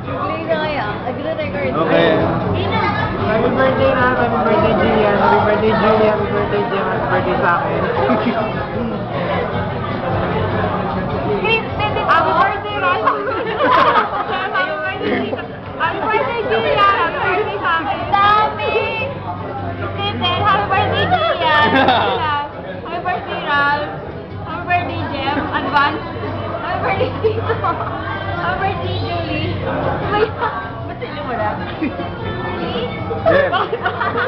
Play na kaya. Agro-record. Okay. Happy birthday na. Happy birthday, Gian. Happy birthday, Julie. Happy birthday, Jim. Happy birthday sa akin. Happy birthday, Ron. Happy birthday, Julia. Happy birthday sa akin. Dami. Kristen, happy birthday, Julia. Happy birthday, Ralph. Happy birthday, Jem. Advance. Happy birthday, Tito. Happy birthday, Julie. Ba't sila mo na? Jem.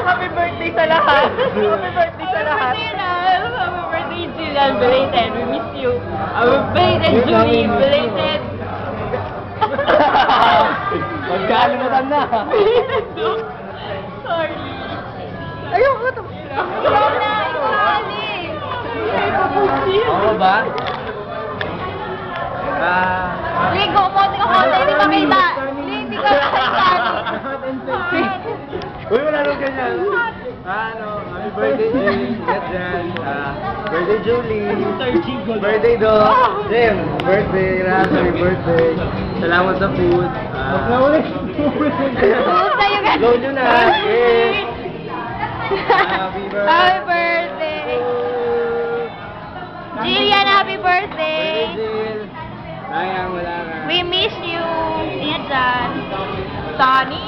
Happy birthday sa lahat. Happy birthday sa lahat. Happy birthday, Ralph. Happy birthday, Julian. Belated. We miss you. Happy birthday, Julie. Belated. Magkalimutan na. Sorry. Ayoko ito. Ayoko na. Oo ba? Ligo mo. Hindi ka kita. Hindi ka kita. Uy, wala nung ganyan. Happy birthday, Jim. Get dyan. Birthday, Julie. Birthday, Dog. Jim, birthday. Raz, happy birthday. Salamat sa food. Sa'yo ka. Load nyo na. Yes. Happy birthday. Happy birthday. Jillian, happy birthday. Birthday, Jill. Sayang, wala ka. We miss you. Ingat dyan. Sonny.